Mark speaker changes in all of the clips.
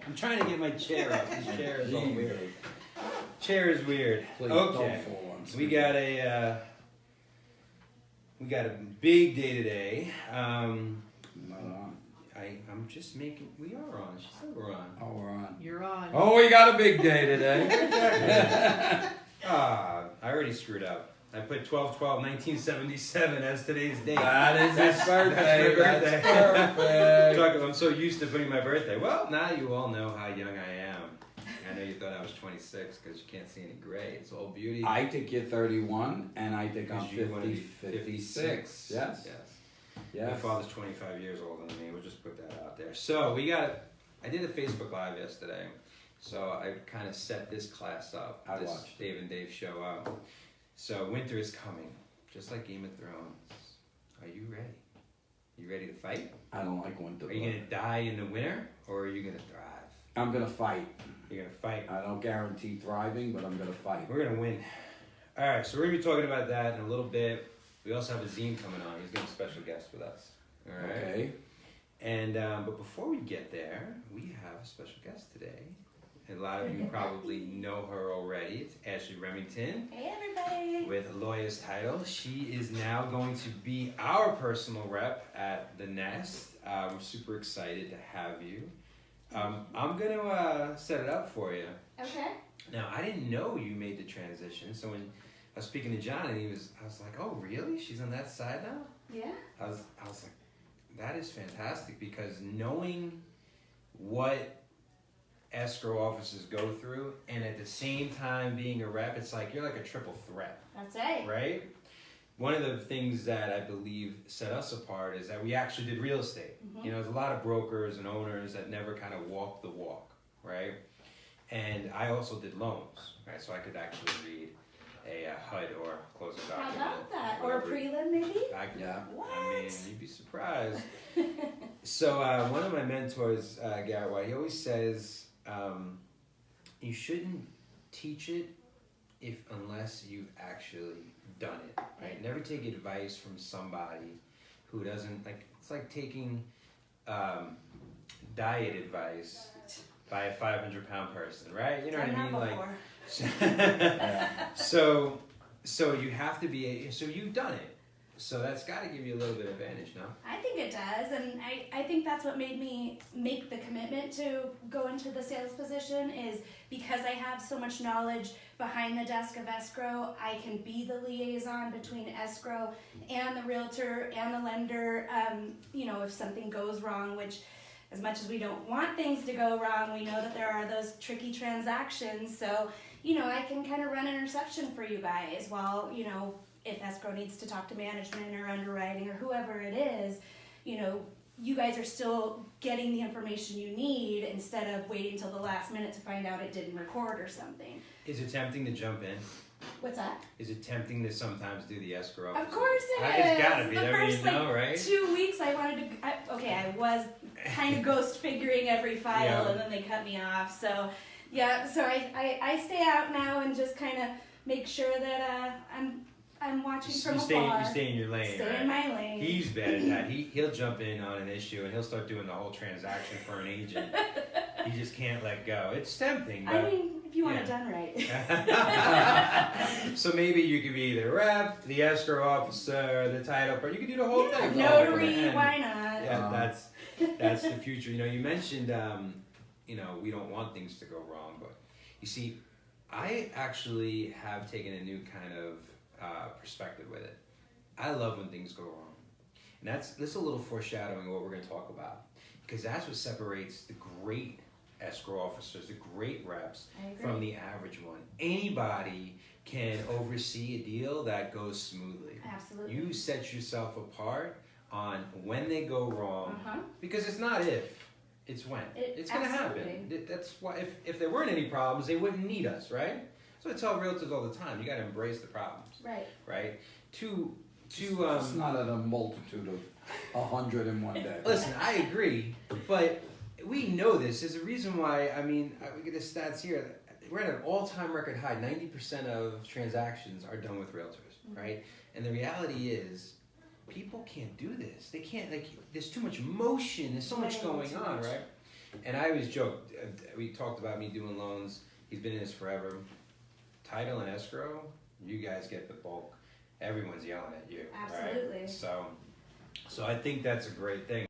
Speaker 1: I'm trying to get my chair up. This chair is all weird. Chair is weird.
Speaker 2: Please
Speaker 1: Okay.
Speaker 2: don't fall on
Speaker 1: We got a big day today.
Speaker 2: Not on.
Speaker 1: I'm just making. We are on. She said we're on.
Speaker 2: Oh, we're on.
Speaker 3: You're on.
Speaker 2: Oh, we got a big day today.
Speaker 1: I already screwed up. I put 12/12/1977 as today's date.
Speaker 2: That is his birthday.
Speaker 1: That's my birthday.
Speaker 2: Perfect.
Speaker 1: I'm so used to putting my birthday. Well, now you all know how young I am. I know you thought I was 26 because you can't see any gray. It's all beauty.
Speaker 2: I think you're 31, and I think I'm
Speaker 1: Because you wanna be
Speaker 2: 56. Yes.
Speaker 1: My father's 25 years older than me. We'll just put that out there. So I did a Facebook Live yesterday. So I kind of set this class up.
Speaker 2: I
Speaker 1: this
Speaker 2: watched.
Speaker 1: Dave and Dave show up. So winter is coming, just like Game of Thrones. Are you ready? You ready to fight?
Speaker 2: I don't like winter.
Speaker 1: Are you going to die in the winter, or are you going to thrive?
Speaker 2: I'm going to fight.
Speaker 1: You're going to fight.
Speaker 2: I don't guarantee thriving, but I'm going to fight.
Speaker 1: We're going to win. All right, so we're going to be talking about that in a little bit. We also have Azim coming on. He's going to be a special guest with us. All right.
Speaker 2: Okay.
Speaker 1: And but before we get there, we have a special guest today. And a lot of you probably know her already. It's Ashley Remington.
Speaker 4: Hey everybody!
Speaker 1: With a lawyer's title. She is now going to be our personal rep at the Nest. We're super excited to have you. I'm going to set it up for you.
Speaker 4: Okay.
Speaker 1: Now, I didn't know you made the transition. So when I was speaking to John, and I was like, oh, really? She's on that side now?
Speaker 4: Yeah.
Speaker 1: I was like, that is fantastic, because knowing what escrow officers go through, and at the same time being a rep, it's like you're like a triple threat.
Speaker 4: That's right.
Speaker 1: Right? One of the things that I believe set us apart is that we actually did real estate.
Speaker 4: Mm-hmm.
Speaker 1: You know, there's a lot of brokers and owners that never kind of walk the walk, right? And I also did loans, right? So I could actually read a HUD or closing
Speaker 4: How
Speaker 1: document.
Speaker 4: about that? Or a
Speaker 1: whatever.
Speaker 4: prelim maybe?
Speaker 2: Yeah.
Speaker 4: What?
Speaker 1: I mean, you'd be surprised. So one of my mentors, Garrett White, he always says, you shouldn't teach it unless you've actually done it, right? Never take advice from somebody who doesn't, like, it's like taking diet advice by a 500-pound person, right? You know what I mean? Like, so you have to be, so you've done it. So that's got to give you a little bit of advantage, no?
Speaker 4: I think it does, and I think that's what made me make the commitment to go into the sales position, is because I have so much knowledge behind the desk of escrow. I can be the liaison between escrow and the realtor and the lender. You know, if something goes wrong, which as much as we don't want things to go wrong, we know that there are those tricky transactions. So, you know, I can kind of run interception for you guys while, you know, if escrow needs to talk to management or underwriting or whoever it is, you know, you guys are still getting the information you need instead of waiting till the last minute to find out it didn't record or something.
Speaker 1: Is it tempting to jump in?
Speaker 4: What's that?
Speaker 1: Is it tempting to sometimes do the escrow?
Speaker 4: Of course it is.
Speaker 1: It's gotta be.
Speaker 4: The
Speaker 1: I mean,
Speaker 4: first,
Speaker 1: you know, right?
Speaker 4: 2 weeks I wanted to, I was kind of ghost figuring every file,
Speaker 1: Yeah.
Speaker 4: and then they cut me off. So, yeah, so I stay out now and just kind of make sure that I'm watching from afar.
Speaker 1: You stay in your lane,
Speaker 4: Stay
Speaker 1: right?
Speaker 4: in my lane.
Speaker 1: He's bad at that. He'll jump in on an issue and he'll start doing the whole transaction for an agent. He just can't let go. It's tempting, but...
Speaker 4: I mean, if you want it done right.
Speaker 1: So maybe you could be either rep, the escrow officer, the title, but you could do the whole thing.
Speaker 4: Notary, why not?
Speaker 1: Yeah, that's the future. You know, you mentioned, you know, we don't want things to go wrong, but you see, I actually have taken a new kind of perspective with it. I love when things go wrong. And this is a little foreshadowing of what we're going to talk about, because that's what separates the great escrow officers, the great reps, from the average one. Anybody can oversee a deal that goes smoothly.
Speaker 4: Absolutely.
Speaker 1: You set yourself apart on when they go wrong, because it's not if, it's when. It's going to happen. That's why, if there weren't any problems, they wouldn't need us, right? So I tell realtors all the time, you got to embrace the problems. Right. Right?
Speaker 2: It's not at a multitude of 101 days.
Speaker 1: Listen, I agree, but we know this. There's a reason why, I mean, we get the stats here. We're at an all-time record high. 90% of transactions are done with realtors, right? And the reality is, people can't do this. They can't, like, there's too much motion. There's so much going on, right? And I always joke, we talked about me doing loans. He's been in this forever. Title and escrow, you guys get the bulk. Everyone's yelling at you.
Speaker 4: Absolutely.
Speaker 1: Right? So I think that's a great thing.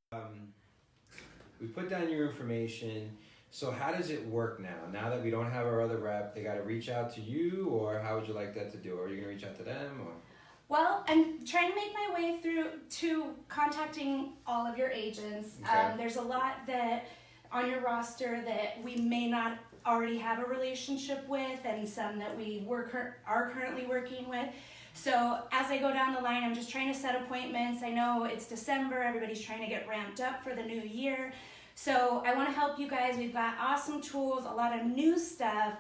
Speaker 1: We put down your information. So how does it work now? Now that we don't have our other rep, they got to reach out to you, or how would you like that to do? Are you going to reach out to them, or?
Speaker 4: Well, I'm trying to make my way through to contacting all of your agents.
Speaker 1: Okay.
Speaker 4: There's a lot that on your roster that we may not already have a relationship with, and some that we are currently working with. So as I go down the line, I'm just trying to set appointments. I know it's December, everybody's trying to get ramped up for the new year. So I want to help you guys. We've got awesome tools, a lot of new stuff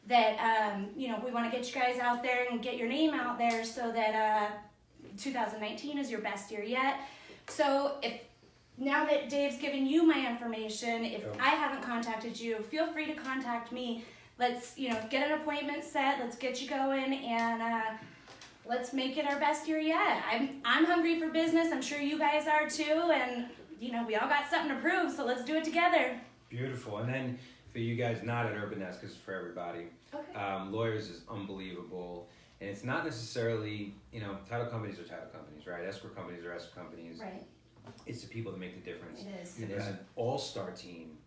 Speaker 4: that, we want to get you guys out there and get your name out there so that 2019 is your best year yet. So now that Dave's given you my information, if I haven't contacted you, feel free to contact me. Let's, get an appointment set. Let's get you going, and let's make it our best year yet. I'm hungry for business. I'm sure you guys are too, and we all got something to prove, so let's do it together.
Speaker 1: Beautiful. And then for you guys not at Urban Nest, because it's for everybody,
Speaker 4: Okay.
Speaker 1: lawyers is unbelievable. And it's not necessarily, title companies are title companies, right? Escrow companies are escrow companies.
Speaker 4: Right.
Speaker 1: It's the people that make the difference.
Speaker 4: It is.
Speaker 1: And there's an all-star team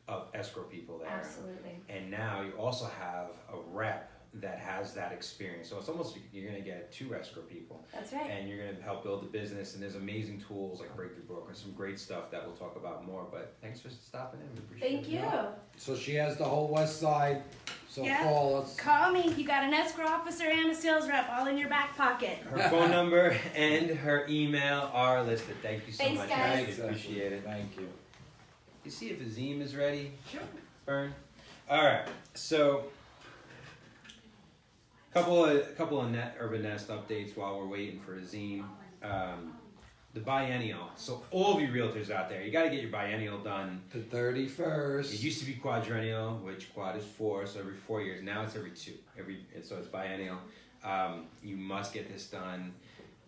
Speaker 1: of escrow people there.
Speaker 4: Absolutely.
Speaker 1: And now you also have a rep that has that experience. So it's almost, you're going to get 2 escrow people.
Speaker 4: That's right.
Speaker 1: And you're going to help build the business. And there's amazing tools like Breakthrough Broker and some great stuff that we'll talk about more. But thanks for stopping in. We appreciate
Speaker 4: Thank
Speaker 1: it.
Speaker 4: you.
Speaker 2: So she has the whole west side, so
Speaker 4: Yeah.
Speaker 2: call us.
Speaker 4: Call me. You got an escrow officer and a sales rep all in your back pocket.
Speaker 1: Her phone number and her email are listed. Thank you so
Speaker 4: Thanks,
Speaker 1: much.
Speaker 4: guys.
Speaker 1: Thanks, appreciate it.
Speaker 2: Thank you.
Speaker 1: You see if Azim is ready?
Speaker 4: Sure.
Speaker 1: Fern? All right. So, couple of Urban Nest updates while we're waiting for Azim. The biennial. So all of you realtors out there, you got to get your biennial done.
Speaker 2: The 31st.
Speaker 1: It used to be quadrennial, which quad is 4, so every 4 years. Now it's every 2. So it's biennial. You must get this done.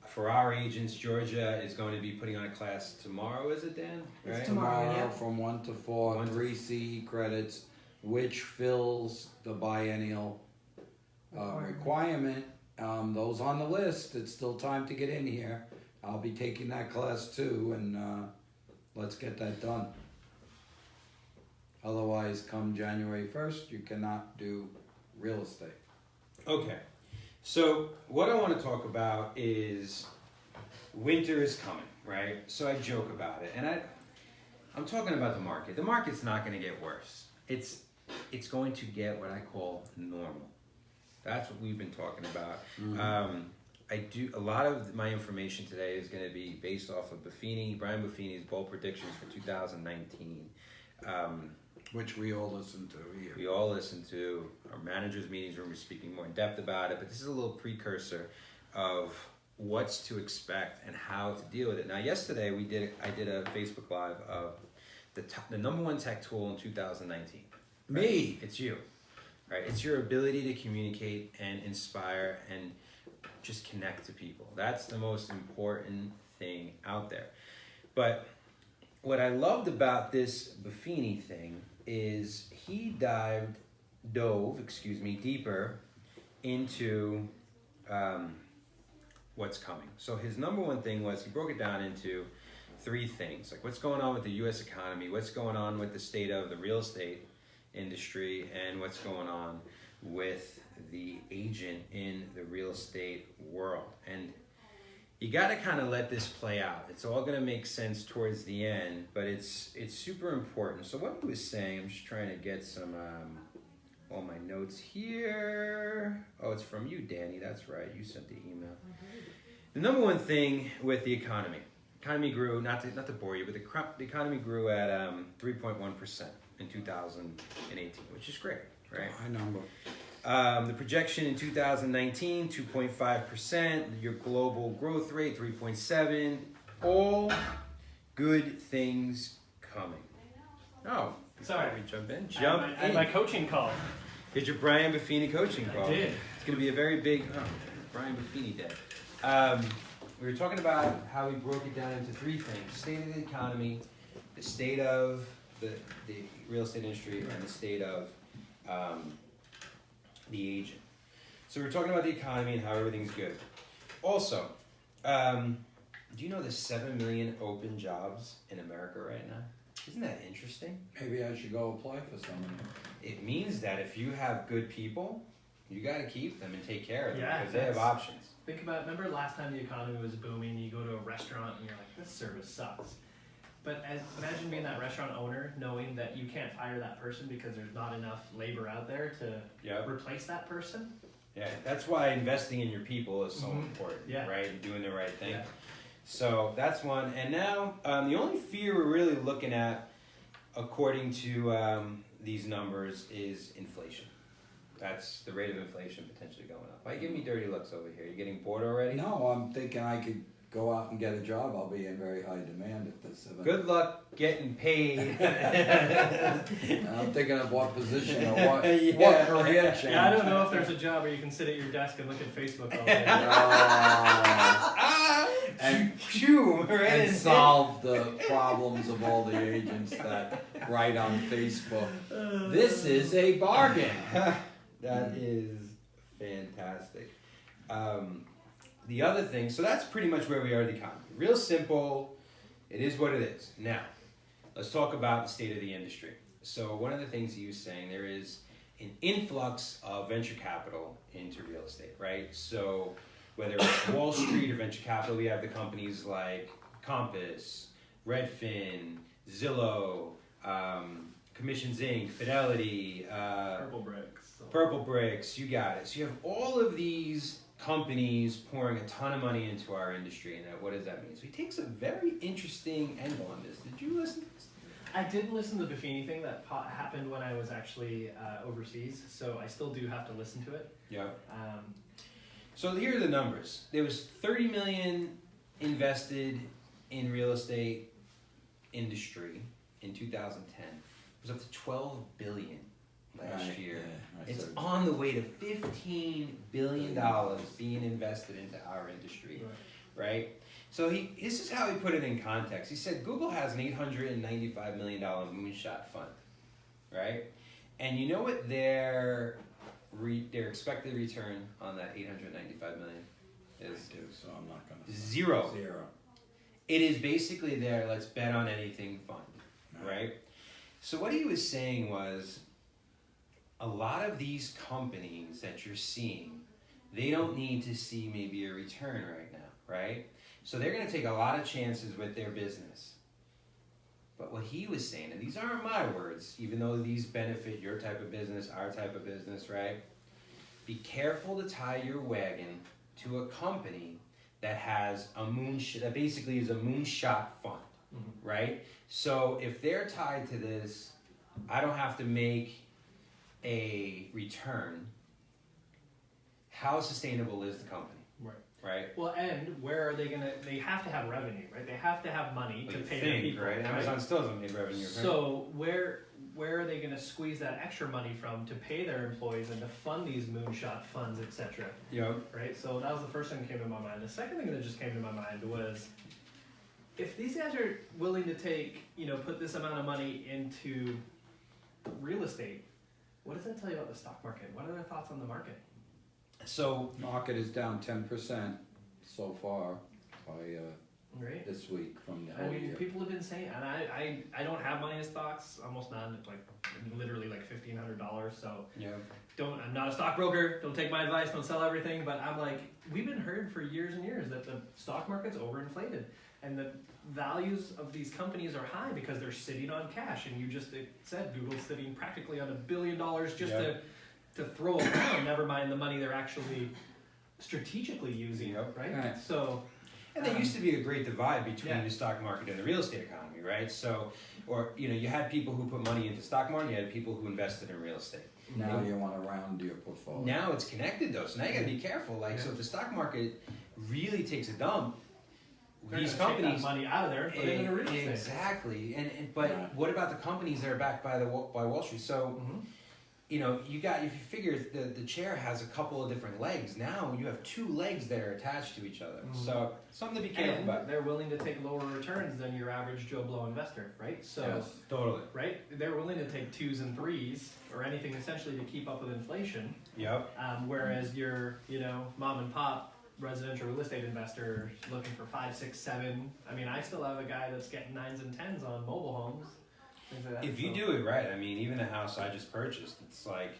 Speaker 1: For our agents, Georgia is going to be putting on a class tomorrow, is it, Dan?
Speaker 2: It's
Speaker 1: Right?
Speaker 2: tomorrow
Speaker 3: yeah.
Speaker 2: from 1 to 4,
Speaker 1: 1 to
Speaker 2: 3 CE credits, which fills the biennial requirement. Those on the list, it's still time to get in here. I'll be taking that class too, and let's get that done. Otherwise, come January 1st, you cannot do real estate.
Speaker 1: Okay. So what I want to talk about is winter is coming, right? So I joke about it, and I'm talking about the market. The market's not going to get worse. It's going to get what I call normal. That's what we've been talking about.
Speaker 2: Mm-hmm.
Speaker 1: A lot of my information today is going to be based off of Brian Buffini's bold predictions for 2019.
Speaker 2: Which we all listen to here.
Speaker 1: We all listen to our managers' meetings where we're speaking more in depth about it, but this is a little precursor of what's to expect and how to deal with it. Now, yesterday I did a Facebook Live of the number 1 tech tool in 2019. Right?
Speaker 2: Me?
Speaker 1: It's you, right? It's your ability to communicate and inspire and just connect to people. That's the most important thing out there. But what I loved about this Buffini thing is he dove deeper into what's coming. So his number 1 thing was he broke it down into 3 things, like what's going on with the U.S. economy, what's going on with the state of the real estate industry, and what's going on with the agent in the real estate world. And you got to kind of let this play out. It's all going to make sense towards the end, but it's super important. So what he was saying, I'm just trying to get some all my notes here. Oh, it's from you, Danny. That's right. You sent the email. The number 1 thing with the economy grew, not to bore you, but the economy grew at 3.1% in 2018, which is great, right?
Speaker 2: High number.
Speaker 1: The projection in 2019, 2.5%. Your global growth rate, 3.7%. All good things coming. Oh,
Speaker 3: Sorry.
Speaker 1: we jump in.
Speaker 3: I had my coaching call.
Speaker 1: Here's your Brian Buffini coaching call.
Speaker 3: I did.
Speaker 1: It's going to be a very big Brian Buffini day. We were talking about how we broke it down into 3 things: state of the economy, the state of the real estate industry and the state of the agent. So we're talking about the economy and how everything's good. Also, do you know there's 7 million open jobs in America right now? Isn't that interesting?
Speaker 2: Maybe I should go apply for some of them.
Speaker 1: It means that if you have good people, you got to keep them and take care of them
Speaker 3: Yeah,
Speaker 1: because they have options.
Speaker 3: Think about, remember last time the economy was booming, you go to a restaurant and you're like, this service sucks. But imagine being that restaurant owner, knowing that you can't fire that person because there's not enough labor out there to replace that person.
Speaker 1: Yeah, that's why investing in your people is so important,
Speaker 3: Yeah.
Speaker 1: right? And doing the right thing.
Speaker 3: Yeah.
Speaker 1: So that's one. And now, the only fear we're really looking at, according to these numbers, is inflation. That's the rate of inflation potentially going up. Why you giving me dirty looks over here? You getting bored already?
Speaker 2: No, I'm thinking I could go out and get a job. I'll be in very high demand at this event.
Speaker 1: Good luck getting paid.
Speaker 2: I'm thinking of what position or what,
Speaker 1: Yeah.
Speaker 2: what career change.
Speaker 3: Yeah, I don't know if there's a job where you can sit at your desk and look at Facebook all day.
Speaker 2: And
Speaker 1: right?
Speaker 2: and solve the problems of all the agents that write on Facebook. This is a bargain.
Speaker 1: That is fantastic. The other thing, so that's pretty much where we are in the economy. Real simple. It is what it is. Now, let's talk about the state of the industry. So one of the things he was saying, there is an influx of venture capital into real estate, right? So whether it's Wall Street or venture capital, we have the companies like Compass, Redfin, Zillow, Commissions Inc., Fidelity, Purple Bricks, you got it. So you have all of these companies pouring a ton of money into our industry, and what does that mean? So he takes a very interesting angle on this. Did you listen to this?
Speaker 3: I didn't listen to the Buffini thing that happened when I was actually overseas, so I still do have to listen to it.
Speaker 1: Yeah. So here are the numbers. There was 30 million invested in real estate industry in 2010. It was up to 12 billion last year.
Speaker 2: Yeah,
Speaker 1: It's on the way to $15 billion being invested into our industry, right? So this is how he put it in context. He said Google has an $895 million moonshot fund, right? And you know what their expected return on that $895 million is?
Speaker 2: I do, so I'm not gonna.
Speaker 1: Zero.
Speaker 2: Zero.
Speaker 1: It is basically their let's bet on anything fund, right? So what he was saying was, a lot of these companies that you're seeing, they don't need to see maybe a return right now, right? So they're going to take a lot of chances with their business. But what he was saying, and these aren't my words, even though these benefit your type of business, our type of business, right? Be careful to tie your wagon to a company that has that basically is a moonshot fund, right? So if they're tied to this, I don't have to make a return. How sustainable is the company? Right.
Speaker 3: Well, and where are they they have to have revenue, right? They have to have money to pay their people,
Speaker 1: right? Amazon still doesn't make revenue.
Speaker 3: So where are they gonna squeeze that extra money from to pay their employees and to fund these moonshot funds, etc.?
Speaker 1: Yeah.
Speaker 3: Right. So that was the first thing that came to my mind. The second thing that just came to my mind was, if these guys are willing to put this amount of money into real estate, what does that tell you about the stock market? What are their thoughts on the market?
Speaker 1: So
Speaker 2: market is down 10% so far by
Speaker 3: Right.
Speaker 2: this week from the
Speaker 3: I
Speaker 2: whole
Speaker 3: mean,
Speaker 2: year.
Speaker 3: people have been saying, and I don't have money in stocks, almost none, like literally like $1,500. So
Speaker 1: yeah.
Speaker 3: I'm not a stockbroker. Don't take my advice. Don't sell everything. But I'm like, we've been heard for years and years that the stock market's overinflated, and the values of these companies are high because they're sitting on cash. And you just said Google's sitting practically on $1 billion just to throw around. Never mind the money they're actually strategically using, right? So.
Speaker 1: And there used to be a great divide between the stock market and the real estate economy, right? So, you had people who put money into stock market, you had people who invested in real estate.
Speaker 2: Now you want to round your portfolio.
Speaker 1: Now it's connected though, so now you got to be careful. So if the stock market really takes a dump, these companies
Speaker 3: take that money out of there and put it into real estate.
Speaker 1: Exactly. But what about the companies that are backed by Wall Street? So, you know, if you figure the chair has a couple of different legs, now you have 2 legs that are attached to each other. So something to be careful
Speaker 3: And
Speaker 1: about.
Speaker 3: they're willing to take lower returns than your average Joe Blow investor, right? So,
Speaker 2: Yes.
Speaker 1: Totally.
Speaker 3: right, they're willing to take 2s and 3s or anything essentially to keep up with inflation.
Speaker 1: Yep.
Speaker 3: Whereas your, you know, mom and pop residential real estate investor looking for 5, 6, 7. I mean, I still have a guy that's getting 9s and 10s on mobile homes. Things like that.
Speaker 1: If you
Speaker 3: So-
Speaker 1: do it right, I mean, even the house I just purchased, it's like,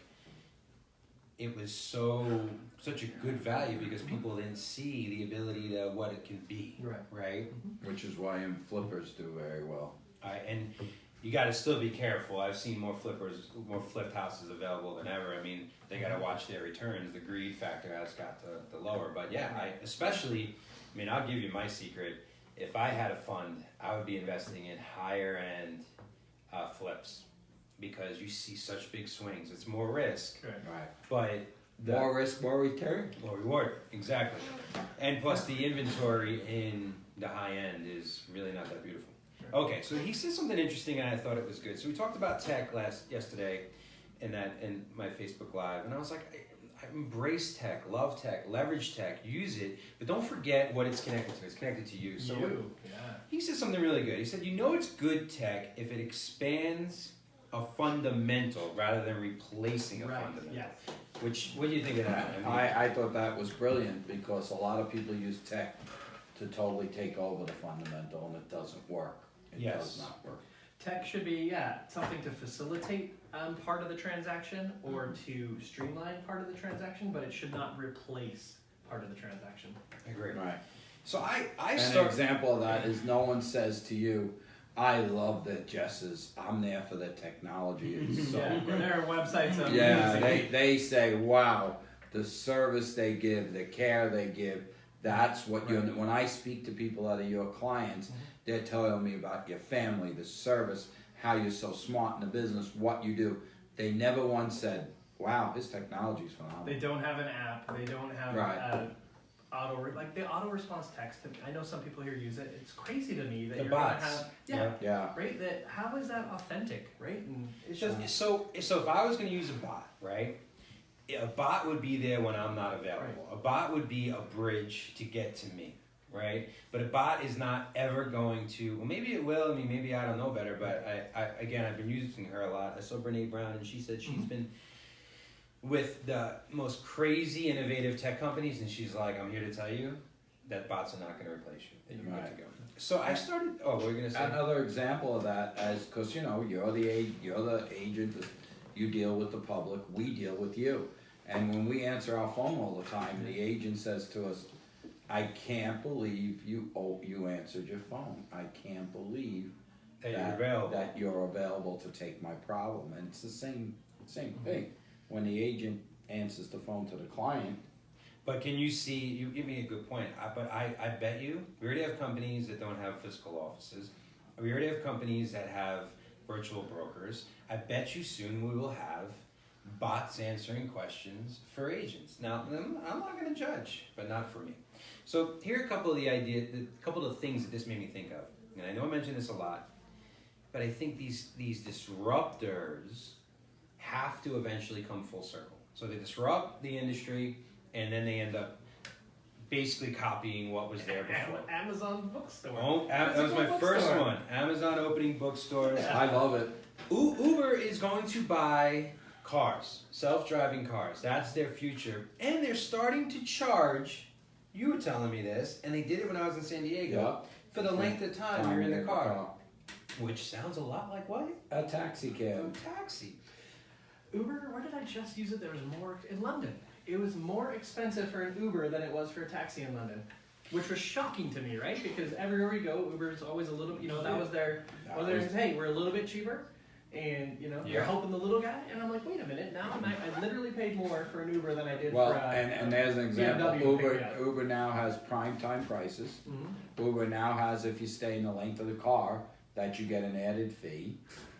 Speaker 1: it was such a good value because people didn't see the ability to what it can be,
Speaker 3: Right.
Speaker 1: right?
Speaker 2: Which is why flippers do very well.
Speaker 1: And you got to still be careful. I've seen more flipped houses available than ever. I mean, they got to watch their returns. The greed factor has got to lower. But yeah, I'll give you my secret. If I had a fund, I would be investing in higher end flips because you see such big swings. It's more risk,
Speaker 2: Right.
Speaker 1: but
Speaker 2: More risk, more return.
Speaker 1: more reward. Exactly. And plus the inventory in the high end is really not that beautiful. Okay, so he said something interesting and I thought it was good. So we talked about tech yesterday in my Facebook Live, and I was like, I embrace tech, love tech, leverage tech, use it, but don't forget what it's connected to. It's connected to you. So he said something really good. He said, you know it's good tech if it expands a fundamental rather than replacing a fundamental.
Speaker 3: Yeah.
Speaker 1: What do you think of that?
Speaker 2: I thought that was brilliant because a lot of people use tech to totally take over the fundamental, and it doesn't work. It does not work.
Speaker 3: Tech should be, something to facilitate part of the transaction or to streamline part of the transaction, but it should not replace part of the transaction.
Speaker 1: I agree.
Speaker 2: Right.
Speaker 1: So
Speaker 2: An example of that is no one says to you, I love the Jessas. I'm there for the technology. It's so great.
Speaker 3: Their websites are
Speaker 2: Yeah,
Speaker 3: amazing.
Speaker 2: they say, wow, the service they give, the care they give, that's what you, when I speak to people that are your clients, they're telling me about your family, the service, how you're so smart in the business, what you do. They never once said, wow, his technology is phenomenal.
Speaker 3: They don't have an app. They don't have the auto response text. I know some people here use it. It's crazy to me that
Speaker 1: The
Speaker 3: you're
Speaker 1: bots.
Speaker 3: gonna have
Speaker 2: Yeah.
Speaker 3: right. That how is that authentic, right? And it's just
Speaker 1: So if I was going to use a bot, right? A bot would be there when I'm not available. A bot would be a bridge to get to me, right? But a bot is not ever going to. Well, maybe it will. I mean, maybe I don't know better. But I've been using her a lot. I saw Brene Brown, and she said she's been with the most crazy innovative tech companies, and she's like, I'm here to tell you that bots are not going to replace you. That you're good to go. So I started. Oh, what were you going to say?
Speaker 2: Another example of that, as because you're the agent, you deal with the public, we deal with you, and when we answer our phone all the time, the agent says to us, "I can't believe you answered your phone. I can't believe that you're available to take my problem." And it's the same thing. When the agent answers the phone to the client.
Speaker 1: But can you see, you give me a good point, but I bet you, we already have companies that don't have physical offices. We already have companies that have virtual brokers. I bet you soon we will have bots answering questions for agents. Now, I'm not going to judge, but not for me. So here are a couple of a couple of things that this made me think of. And I know I mentioned this a lot, but I think these disruptors have to eventually come full circle. So they disrupt the industry, and then they end up basically copying what was there before.
Speaker 3: Amazon bookstore.
Speaker 1: Oh, that was my first one. Amazon opening bookstores.
Speaker 2: I love it.
Speaker 1: Uber is going to buy cars, self-driving cars. That's their future. And they're starting to charge, you were telling me this, and they did it when I was in San Diego, for the length of time you're in the car. Which sounds a lot like what?
Speaker 2: A taxi cab.
Speaker 1: A taxi.
Speaker 3: Uber, where did I just use it? There was more in London. It was more expensive for an Uber than it was for a taxi in London, which was shocking to me, right? Because everywhere we go, Uber's always a little, that was their, hey, we're a little bit cheaper, and you're helping the little guy, and I'm like, wait a minute, now I literally paid more for an Uber than I did for a
Speaker 2: and there's an example.
Speaker 3: BMW
Speaker 2: Uber now has prime time prices.
Speaker 3: Mm-hmm.
Speaker 2: Uber now has, if you stay in the length of the car, that you get an added fee.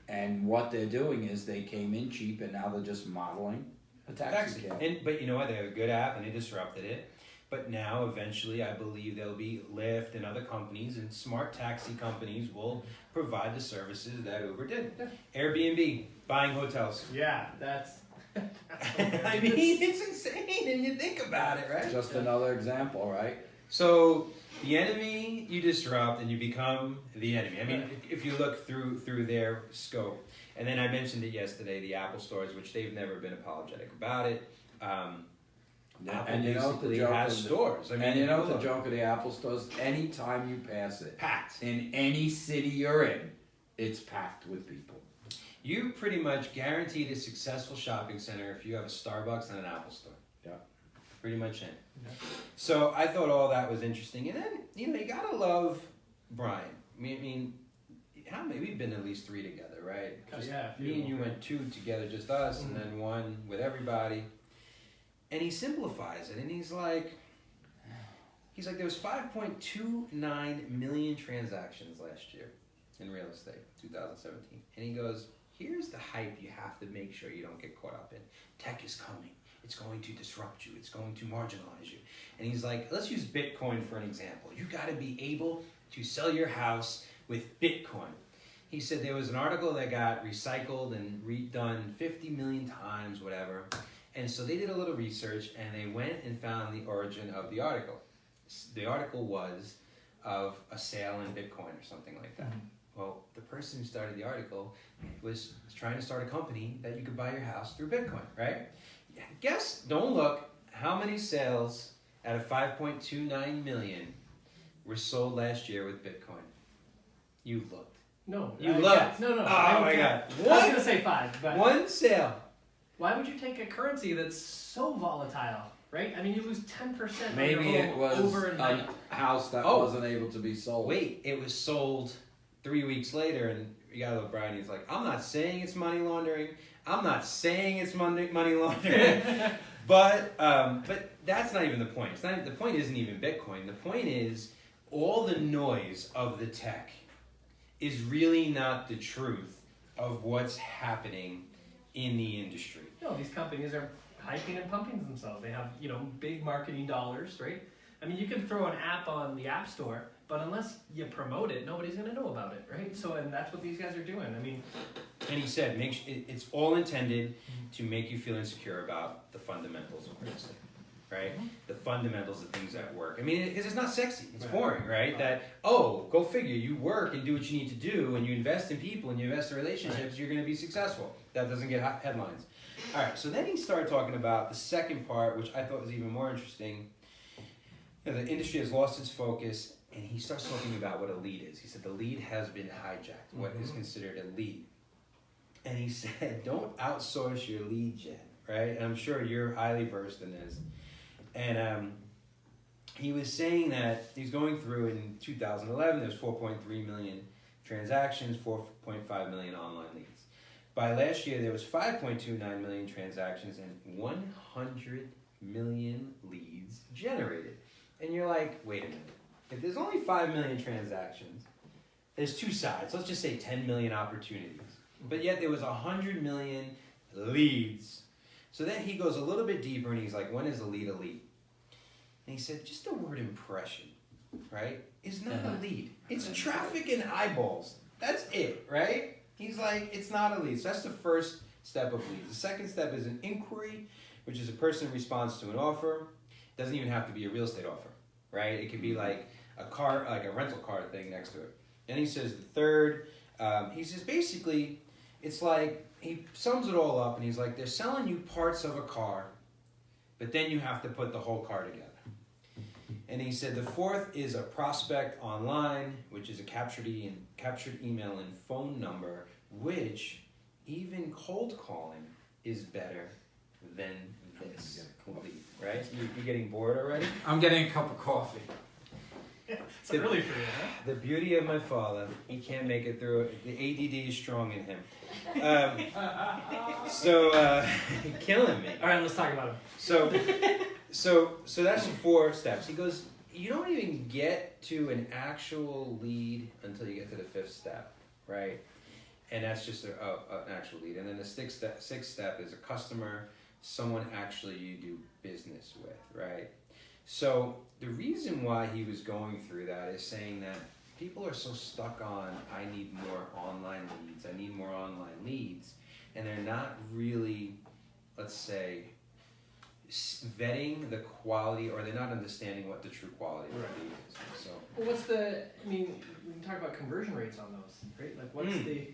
Speaker 2: And what they're doing is they came in cheap, and now they're just modeling a taxi cab.
Speaker 1: But you know what? They have a good app, and they disrupted it. But now, eventually, I believe there'll be Lyft and other companies, and smart taxi companies will provide the services that Uber did.
Speaker 3: Yeah.
Speaker 1: Airbnb, buying hotels.
Speaker 3: Yeah, that's
Speaker 1: I mean, it's insane, and you think about it, right?
Speaker 2: Just another example, right?
Speaker 1: So the enemy you disrupt, and you become the enemy. I mean, if you look through their scope, and then I mentioned it yesterday, the Apple stores, which they've never been apologetic about it. Apple
Speaker 2: And you know what the
Speaker 1: basically
Speaker 2: joke
Speaker 1: has
Speaker 2: is?
Speaker 1: stores. I mean,
Speaker 2: And you know
Speaker 1: look,
Speaker 2: the joke of the Apple stores? Anytime you pass it,
Speaker 1: packed.
Speaker 2: in any city you're in, it's packed with people.
Speaker 1: You pretty much guaranteed a successful shopping center if you have a Starbucks and an Apple store.
Speaker 2: Yeah.
Speaker 1: Pretty much in.
Speaker 3: Yeah.
Speaker 1: So I thought all that was interesting. And then, you know, you gotta love Brian. I mean, how many? We've been at least 3 together, right? Just
Speaker 3: Yeah, a few.
Speaker 1: me and you went 2 together, just us, and then 1 with everybody. And he simplifies it, and he's like, there was 5.29 million transactions last year in real estate, 2017. And he goes, here's the hype you have to make sure you don't get caught up in. Tech is coming. It's going to disrupt you. It's going to marginalize you. And he's like, let's use Bitcoin for an example. You got to be able to sell your house with Bitcoin. He said there was an article that got recycled and redone 50 million times, whatever. And so they did a little research, and they went and found the origin of the article. The article was of a sale in Bitcoin or something like that. Well, the person who started the article was trying to start a company that you could buy your house through Bitcoin, right? Guess, don't look, how many sales out of 5.29 million were sold last year with Bitcoin? You looked.
Speaker 3: No.
Speaker 1: You
Speaker 3: I
Speaker 1: looked.
Speaker 3: guess. No.
Speaker 1: Oh
Speaker 3: I
Speaker 1: my
Speaker 3: would-
Speaker 1: God.
Speaker 3: I was going to say 5, but...
Speaker 1: One sale.
Speaker 3: Why would you take a currency that's so volatile, right? I mean, you lose 10%
Speaker 2: Maybe
Speaker 3: of your
Speaker 2: it
Speaker 3: home
Speaker 2: was
Speaker 3: overnight.
Speaker 2: a house that
Speaker 1: Oh.
Speaker 2: wasn't able to be sold.
Speaker 1: Wait, it was sold 3 weeks later, and you gotta love Brian. He's like, I'm not saying it's money laundering. I'm not saying it's money laundering. but that's not even the point. It's not. The point isn't even Bitcoin. The point is all the noise of the tech is really not the truth of what's happening in the industry.
Speaker 3: No, these companies are hyping and pumping themselves. They have, big marketing dollars, right? I mean, you can throw an app on the App Store, but unless you promote it, nobody's going to know about it, right? So, and that's what these guys are doing. I mean,
Speaker 1: and he said, it's all intended to make you feel insecure about the fundamentals of real estate, right? The fundamentals of things that work. I mean, because it's not sexy. It's boring, right? That, go figure. You work and do what you need to do, and you invest in people, and you invest in relationships, you're going to be successful. That doesn't get headlines. All right, so then he started talking about the second part, which I thought was even more interesting. The industry has lost its focus, and he starts talking about what a lead is. He said the lead has been hijacked. What is considered a lead? And he said, don't outsource your lead gen, right? And I'm sure you're highly versed in this. And he was saying that he's going through in 2011, there's 4.3 million transactions, 4.5 million online leads. By last year, there was 5.29 million transactions and 100 million leads generated. And you're like, wait a minute. If there's only 5 million transactions, there's 2 sides. Let's just say 10 million opportunities. But yet there was 100 million leads. So then he goes a little bit deeper and he's like, when is a lead a lead? And he said, just the word impression, right, is not a lead. It's traffic and eyeballs. That's it, right? He's like, it's not a lead. So that's the first step of leads. The second step is an inquiry, which is a person responds to an offer. It doesn't even have to be a real estate offer, right? It could be like a car, like a rental car thing next to it. Then he says the third, he says basically, it's like, he sums it all up and he's like, they're selling you parts of a car, but then you have to put the whole car together. And he said the fourth is a prospect online, which is a captured email and phone number, which even cold calling is better than this. Right? You're getting bored already?
Speaker 2: I'm getting a cup of coffee.
Speaker 3: it's early for you, huh?
Speaker 1: The beauty of my father, he can't make it through it. The ADD is strong in him. Killing me.
Speaker 3: All right, let's talk about him.
Speaker 1: So that's the 4 steps. He goes, you don't even get to an actual lead until you get to the 5th step, right? And that's just an actual lead. And then the 6th step is a customer, someone actually you do business with, right? So the reason why he was going through that is saying that people are so stuck on, I need more online leads, and they're not really let's say, vetting the quality, or they're not understanding what the true quality of the lead is. So,
Speaker 3: Well, what's the? I mean, we can talk about conversion rates on those, right? Like, what's the?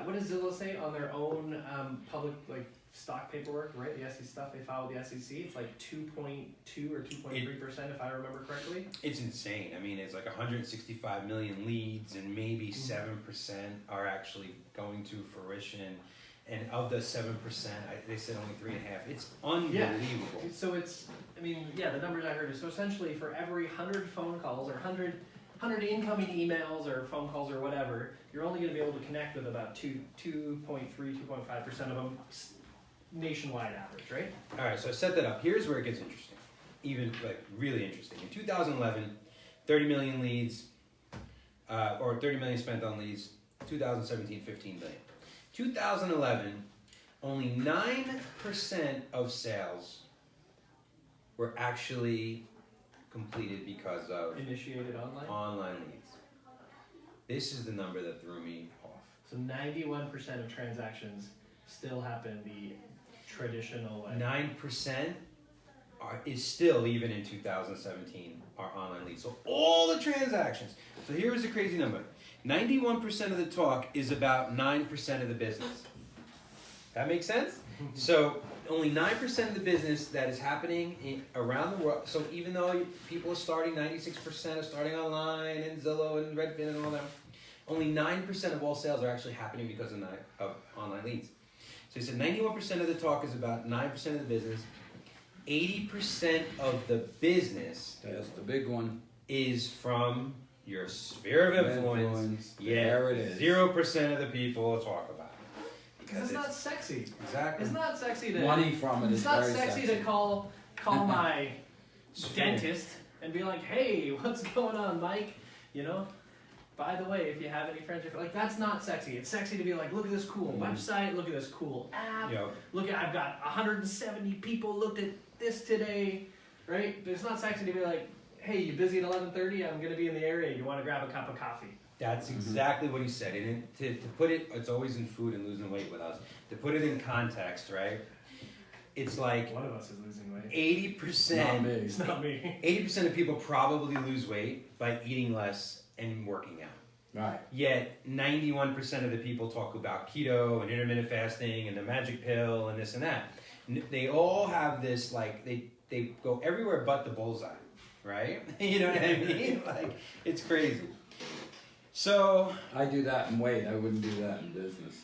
Speaker 3: What does Zillow say on their own public like stock paperwork? Right, the SEC stuff they file with the SEC. It's like 2.2 or 2.3% if I remember correctly.
Speaker 1: it's insane. I mean, it's like 165 million leads, and maybe 7% are actually going to fruition. And of the 7%, they said only 3.5. It's unbelievable.
Speaker 3: So it's, I mean, yeah, the numbers I heard is so essentially for every 100 phone calls or 100 incoming emails or phone calls or whatever, you're only going to be able to connect with about 2.3, 2.5% of them nationwide average, right?
Speaker 1: All right, so I set that up. Here's where it gets interesting, even like really interesting. In 2011, 30 million leads, or 30 million spent on leads. 2017, 15 million. 2011, only 9% of sales were actually completed because of
Speaker 3: Initiated
Speaker 1: online leads. This is the number that threw me off.
Speaker 3: So 91% of transactions still happen the traditional way.
Speaker 1: 9% is still, even in 2017, are online leads. So all the transactions. So here is the crazy number. 91% of the talk is about 9% of the business. That makes sense? So only 9% of the business that is happening around the world. So even though people are starting, 96% are starting online, and Zillow and Redfin and all that, only 9% of all sales are actually happening because of online leads. So he said 91% of the talk is about 9% of the business. 80% of the business,
Speaker 2: That's the big one.
Speaker 1: is from your sphere of influence. Yeah,
Speaker 2: There it is.
Speaker 1: 0% of the people talk about it.
Speaker 3: Because it's not sexy.
Speaker 1: Exactly.
Speaker 3: It's not sexy to.
Speaker 2: Money from it
Speaker 3: It's
Speaker 2: is
Speaker 3: not
Speaker 2: very
Speaker 3: sexy
Speaker 2: sexy.
Speaker 3: to call my dentist and be like, "Hey, what's going on, Mike? You know, by the way, if you have any friends, like that's not sexy. It's sexy to be like, look at this cool website, look at this cool app.
Speaker 1: Yep.
Speaker 3: Look at I've got 170 people looked at this today, right? But it's not sexy to be like, hey, you busy at 11:30? I'm gonna be in the area. You want to grab a cup of coffee?
Speaker 1: That's exactly what he said. And to put it, it's always in food and losing weight with us. To put it in context, right? It's like
Speaker 3: One of us is losing weight.
Speaker 1: 80%.
Speaker 3: It's not me.
Speaker 1: 80% of people probably lose weight by eating less and working out.
Speaker 2: Right.
Speaker 1: Yet 91% of the people talk about keto and intermittent fasting and the magic pill and this and that. They all have this, like, they go everywhere but the bullseye, right? You know what I mean? Like, it's crazy. So
Speaker 2: I do that in weight. I wouldn't do that in business.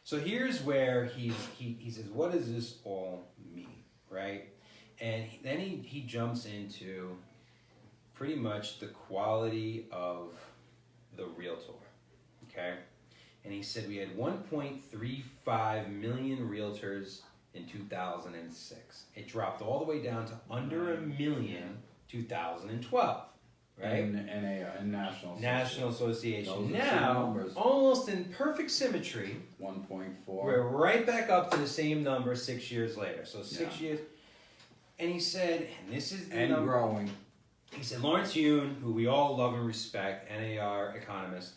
Speaker 1: So here's where he says, what does this all mean, right? And then he jumps into pretty much the quality of the realtor, okay? And he said we had 1.35 million realtors in 2006. It dropped all the way down to under 1 million 2012. Right?
Speaker 2: And
Speaker 1: National Association.
Speaker 2: Those are
Speaker 1: Now,
Speaker 2: two numbers.
Speaker 1: almost in perfect symmetry,
Speaker 2: 1.4.
Speaker 1: we're right back up to the same number 6 years later. So 6
Speaker 2: Yeah.
Speaker 1: years. And he said, and this is the
Speaker 2: And
Speaker 1: number.
Speaker 2: growing.
Speaker 1: He said, Lawrence Yun, who we all love and respect, NAR economist,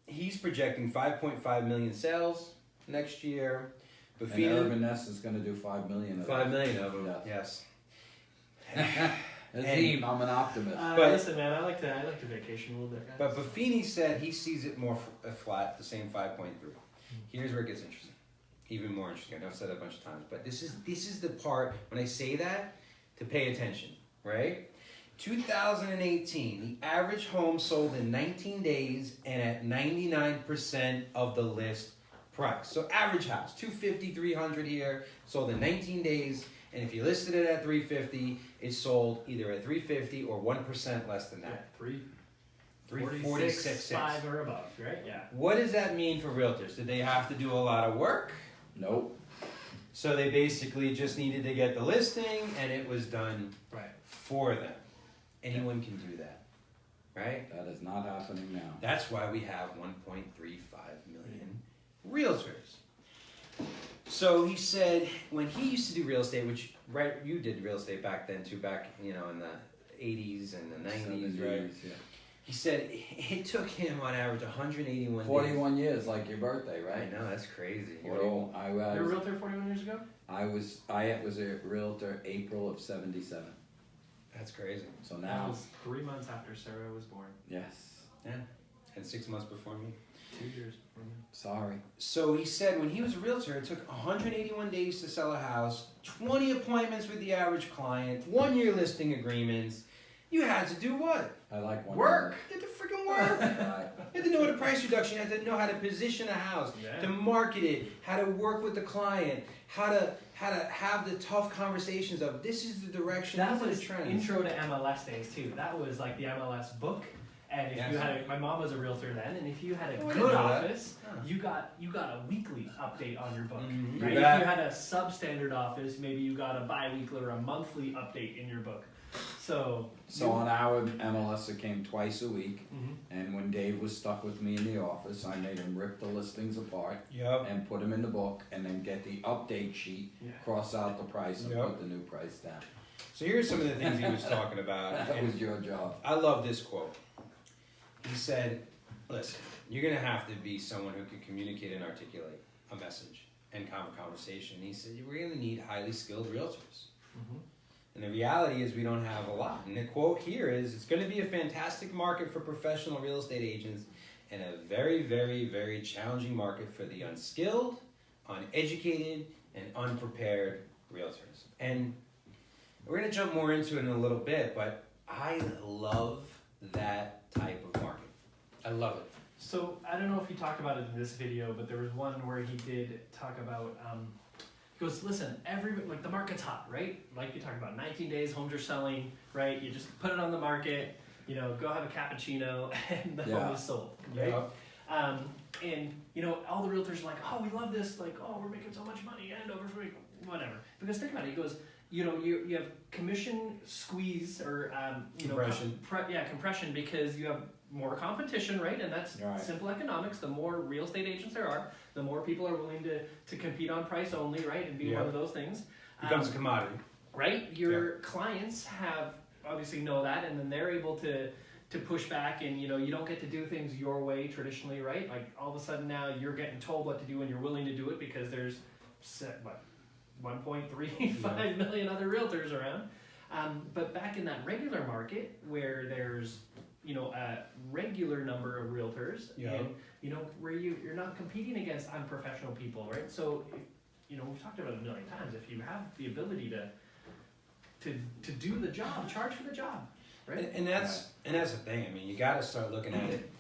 Speaker 1: he's projecting 5.5 million sales next year.
Speaker 2: And
Speaker 1: Buffini,
Speaker 2: Urban Nest is going to do 5 million of
Speaker 1: 5
Speaker 2: that.
Speaker 1: million of them.
Speaker 2: Yes.
Speaker 1: Yes.
Speaker 2: Azim, I'm an optimist.
Speaker 1: But-
Speaker 3: Listen, man, I like to vacation a little bit. Guys.
Speaker 1: But Buffini said he sees it more flat, the same 5.3. Here's where it gets interesting, even more interesting. I know I've said it a bunch of times, but this is the part when I say that to pay attention, right? 2018, the average home sold in 19 days and at 99% of the list price. So average house, 250, 300 here, sold in 19 days. And if you listed it at 350, it sold either at 350 or 1% less than that.
Speaker 3: Yeah,
Speaker 1: 346.
Speaker 3: 5 or above, right? Yeah.
Speaker 1: What does that mean for realtors? Did they have to do a lot of work?
Speaker 2: Nope.
Speaker 1: So they basically just needed to get the listing and it was done
Speaker 3: Right.
Speaker 1: for them. Anyone can do that, right?
Speaker 2: That is not happening now.
Speaker 1: That's why we have 1.35 million realtors. So he said when he used to do real estate, which right you did real estate back then too, back in the 80s and the 90s, right?
Speaker 2: 70s, yeah.
Speaker 1: He said it took him on average 181 days.
Speaker 2: 41 years, like your birthday,
Speaker 1: I
Speaker 2: right?
Speaker 1: know, that's crazy.
Speaker 2: Well, I
Speaker 3: You're a
Speaker 2: was
Speaker 3: realtor 41 years ago?
Speaker 2: I was a realtor April of '77.
Speaker 1: That's crazy.
Speaker 2: So
Speaker 3: That
Speaker 2: now,
Speaker 3: was 3 months after Sarah was born.
Speaker 2: yes.
Speaker 1: Yeah. And 6 months before me.
Speaker 3: 2 years before me.
Speaker 2: Sorry.
Speaker 1: So he said when he was a realtor, it took 181 days to sell a house, 20 appointments with the average client, 1 year listing agreements. You had to do what?
Speaker 2: I like one.
Speaker 3: Work!
Speaker 1: You had to freaking work.
Speaker 2: Right.
Speaker 1: You had to know what a price reduction, you had to know how to position a house,
Speaker 3: Yeah.
Speaker 1: to market it, how to work with the client, how to have the tough conversations of this is the direction,
Speaker 3: That
Speaker 1: these are
Speaker 3: was
Speaker 1: the trends.
Speaker 3: intro to MLS days too. That was like the MLS book. And if
Speaker 1: Yes.
Speaker 3: you had my mom was a realtor then, and if you had a
Speaker 1: Oh, I
Speaker 3: good
Speaker 1: didn't know that.
Speaker 3: office,
Speaker 1: Huh.
Speaker 3: you got a weekly update on your book.
Speaker 1: Mhm.
Speaker 3: Right?
Speaker 2: You
Speaker 3: If
Speaker 2: bet.
Speaker 3: you had a substandard office, maybe you got a bi-weekly or a monthly update in your book. So
Speaker 2: On our MLS, it came twice a week.
Speaker 3: Mhm.
Speaker 2: And when Dave was stuck with me in the office, I made him rip the listings apart
Speaker 1: Yep.
Speaker 2: and put them in the book, and then get the update sheet,
Speaker 3: Yeah.
Speaker 2: cross out the price, and
Speaker 1: Yep.
Speaker 2: put the new price down.
Speaker 1: So here's some of the things he was talking about.
Speaker 2: That
Speaker 1: and
Speaker 2: was your job.
Speaker 1: I love this quote. He said, listen, you're going to have to be someone who can communicate and articulate a message and have a conversation. He said, we're going to need highly skilled realtors.
Speaker 3: Mhm.
Speaker 1: And the reality is we don't have a lot. And the quote here is, it's going to be a fantastic market for professional real estate agents and a very, very, very challenging market for the unskilled, uneducated, and unprepared realtors. And we're going to jump more into it in a little bit, but I love that type of market. I love it.
Speaker 3: So I don't know if he talked about it in this video, but there was one where he did talk about. He goes, listen, like the market's hot, right? Like you talked about, 19 days, homes are selling, right? You just put it on the market, go have a cappuccino, and the home is sold, right?
Speaker 1: Yeah.
Speaker 3: And all the realtors are like, oh, we love this, like, oh, we're making so much money, and over for whatever. Because think about it, he goes, you have commission squeeze or
Speaker 1: Compression.
Speaker 3: compression because you have more competition, right? And that's
Speaker 2: Right.
Speaker 3: simple economics. The more real estate agents there are, the more people are willing to compete on price only, right? And be
Speaker 1: Yeah.
Speaker 3: one of those things.
Speaker 1: Becomes a commodity.
Speaker 3: Right? Your clients have obviously know that, and then they're able to push back, and you don't get to do things your way traditionally, right? Like all of a sudden now you're getting told what to do and you're willing to do it because there's 1.35 million other realtors around. But back in that regular market where there's a regular number of realtors, and where you're not competing against unprofessional people, right? So we've talked about it a million times. If you have the ability to do the job, charge for the job, right?
Speaker 1: And that's the thing. I mean, you got to start looking at it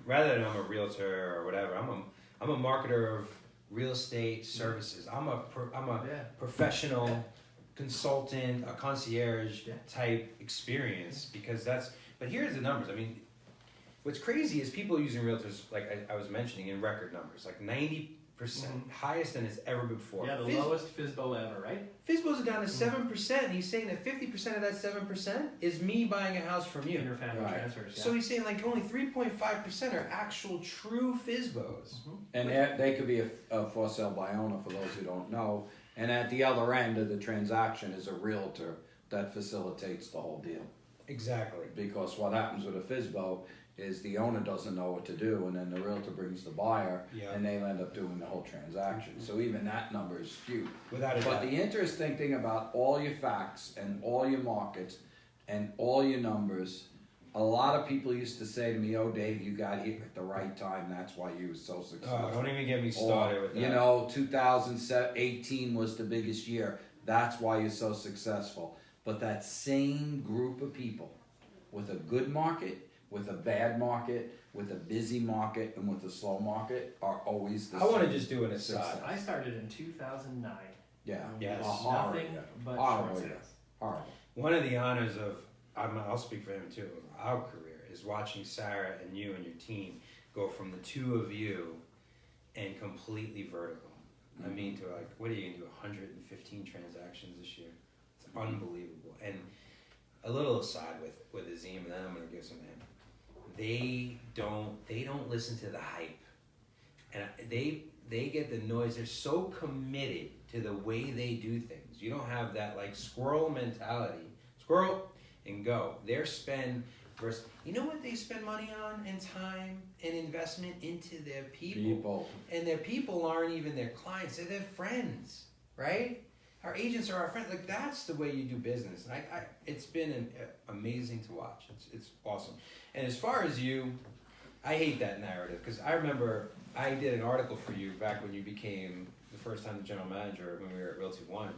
Speaker 1: rather than I'm a realtor or whatever. I'm a marketer of real estate services. I'm a professional consultant, a concierge type experience because that's. But here's the numbers. I mean, what's crazy is people using realtors, like I was mentioning, in record numbers, like 90%, highest than it's ever been before.
Speaker 3: Yeah, the lowest FSBO ever, right?
Speaker 1: FSBO's down to 7%. And he's saying that 50% of that 7% is me buying a house from you.
Speaker 3: Interfamily
Speaker 2: Right.
Speaker 3: transfers. Yeah.
Speaker 1: So he's saying like only 3.5% are actual true FSBOs.
Speaker 2: And they could be a for sale by owner for those who don't know. And at the other end of the transaction is a realtor that facilitates the whole deal.
Speaker 1: Exactly.
Speaker 2: Because what happens with a FSBO is the owner doesn't know what to do, and then the realtor brings the buyer,
Speaker 1: Yeah.
Speaker 2: and they'll end up doing the whole transaction. So even that number is skewed.
Speaker 1: Without a
Speaker 2: But
Speaker 1: doubt.
Speaker 2: the interesting thing about all your facts and all your markets and all your numbers, a lot of people used to say to me, "Oh, Dave, you got here at the right time. That's why you were so successful."
Speaker 1: Oh, don't even get me started with that.
Speaker 2: 2018 was the biggest year. That's why you're so successful. But that same group of people with a good market, with a bad market, with a busy market, and with a slow market are always the
Speaker 1: I
Speaker 2: same.
Speaker 1: want to just do an aside.
Speaker 2: success.
Speaker 3: I started in 2009.
Speaker 2: Yeah.
Speaker 1: Yes.
Speaker 2: A horror
Speaker 3: Nothing
Speaker 2: year.
Speaker 3: but
Speaker 2: Horrible
Speaker 3: short
Speaker 2: year.
Speaker 3: sales.
Speaker 2: Horrible.
Speaker 1: One of the honors of, I'll speak for him too, of our career is watching Sarah and you and your team go from the two of you and completely vertical. I mean, to like, what are you going to do, 115 transactions this year? It's unbelievable. And a little aside with Azim, and then I'm going to give some to him. They don't listen to the hype. And they get the noise. They're so committed to the way they do things. You don't have that like squirrel mentality. Squirrel and go. They spend versus, you know what they spend money on and time and investment into their people. And their people aren't even their clients, they're their friends, right? Our agents are our friends. Like, that's the way you do business. And it's been amazing to watch. It's awesome. And as far as you, I hate that narrative, because I remember I did an article for you back when you became the first time the general manager when we were at Realty One.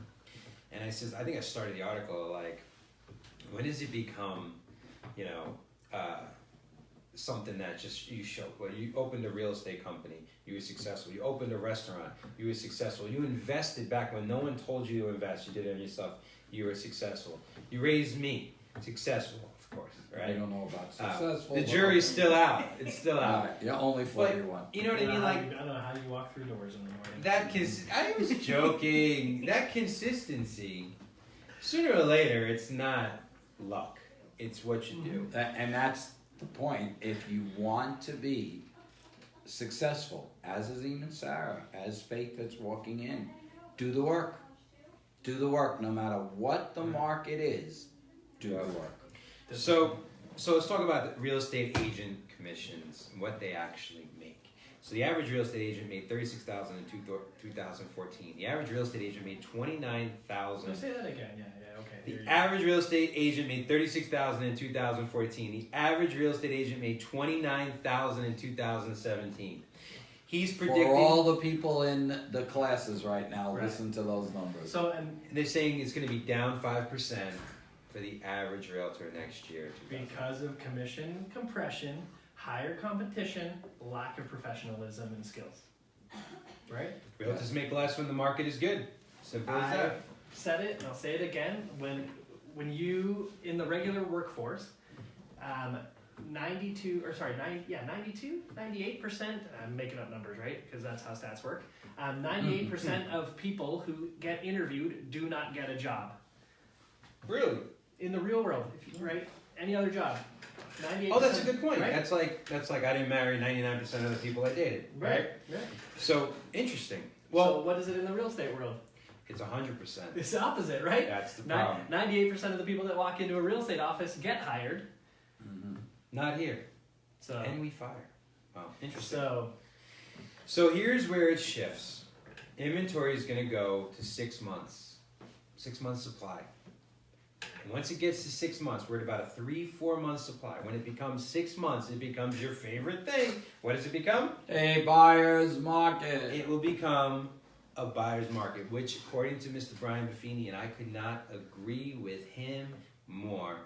Speaker 1: And I says, I think I started the article like, when does it become, you know, something that just you show? Well, you opened a real estate company, you were successful. You opened a restaurant, you were successful. You invested back when no one told you to invest. You did it yourself. You were successful. You raised me, successful, of course, right?
Speaker 2: I don't know about successful.
Speaker 1: The jury's still out. It's still out.
Speaker 2: Yeah, only 41.
Speaker 1: You know what I mean? Like,
Speaker 3: I don't know how you walk through doors in the morning.
Speaker 1: I was joking. That consistency, sooner or later, it's not luck. It's what you do.
Speaker 2: And that's the point. If you want to be successful, as Azim and Sarah, as Faith that's walking in, do the work. Do the work. No matter what the market is, do the work.
Speaker 1: So let's talk about the real estate agent commissions and what they actually make. So the average real estate agent made $36,000 in 2014. The average real estate agent made $29,000.
Speaker 3: Say that again. Yeah, okay.
Speaker 1: The average real estate agent made $36,000 in 2014. The average real estate agent made $29,000 in 2017. He's predicting.
Speaker 2: For all the people in the classes right now, listen to those numbers.
Speaker 3: So and
Speaker 1: they're saying it's going to be down 5% for the average realtor next year.
Speaker 3: Because of commission compression, higher competition, lack of professionalism and skills. Right?
Speaker 1: Realtors make less when the market is good. Simple as that.
Speaker 3: I've said it, and I'll say it again. When you in the regular workforce, 98%, I'm making up numbers, right? Because that's how stats work. 98% of people who get interviewed do not get a job.
Speaker 1: Really?
Speaker 3: In the real world, right? Any other job. 98%.
Speaker 1: Oh, that's a good point.
Speaker 3: Right?
Speaker 1: That's like I didn't marry 99% of the people I dated. Right? So interesting. Well,
Speaker 3: so what is it in the real estate world?
Speaker 1: It's 100%.
Speaker 3: It's the opposite, right?
Speaker 1: That's the problem.
Speaker 3: 98% of the people that walk into a real estate office get hired.
Speaker 1: Not here.
Speaker 3: So
Speaker 1: And we fire. Wow, interesting.
Speaker 3: So
Speaker 1: here's where it shifts. Inventory is going to go to 6 months. 6 months supply. And once it gets to 6 months, we're at about a 3-4 month supply. When it becomes 6 months, it becomes your favorite thing. What does it become?
Speaker 2: A buyer's market.
Speaker 1: It will become a buyer's market, which according to Mr. Brian Buffini, and I could not agree with him more,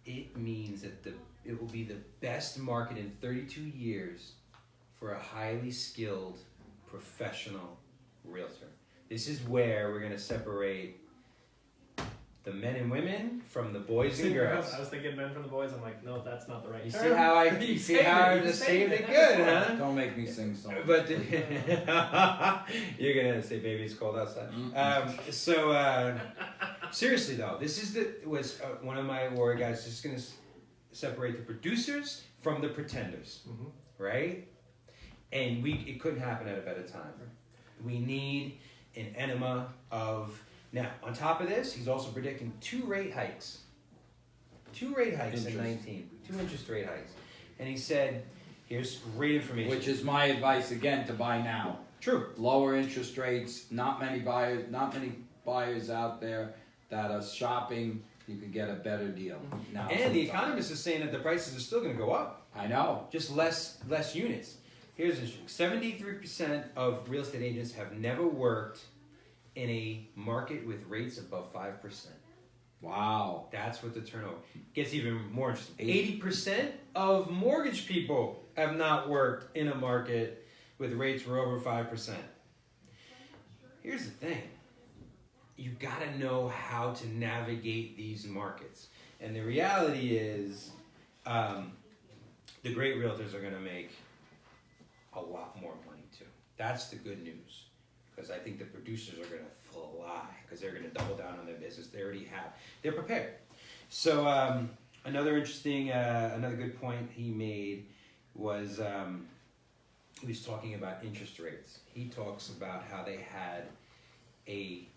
Speaker 1: it means that it will be the best market in 32 years for a highly skilled professional realtor. This is where we're going to separate the men and women from the boys and girls.
Speaker 3: I was thinking men from the boys. I'm like, no, that's not the right
Speaker 1: You
Speaker 3: term.
Speaker 1: see how I just saved it good, huh?
Speaker 2: Don't make me sing songs.
Speaker 1: But you're gonna say, "Baby, it's cold outside." Seriously though, this is one of my award guys just gonna separate the producers from the pretenders, right? And it couldn't happen at a better time. We need an enema of. Now, on top of this, he's also predicting 2 rate hikes. 2 rate hikes in 19. 2 interest rate hikes. And he said, here's great information.
Speaker 2: Which is my advice again, to buy now.
Speaker 1: True.
Speaker 2: Lower interest rates, not many buyers out there that are shopping. You could get a better deal. Now,
Speaker 1: and the economist is saying that the prices are still going to go up.
Speaker 2: I know.
Speaker 1: Just less units. Here's the issue. 73% of real estate agents have never worked in a market with rates above 5%.
Speaker 2: Wow.
Speaker 1: That's what the turnover gets even more interesting. 80% of mortgage people have not worked in a market with rates for over 5%. Here's the thing. You gotta know how to navigate these markets. And the reality is, the great realtors are gonna make a lot more money too. That's the good news. Because I think the producers are going to fly because they're going to double down on their business. They already have. They're prepared. So another good point he made was he was talking about interest rates. He talks about how they had a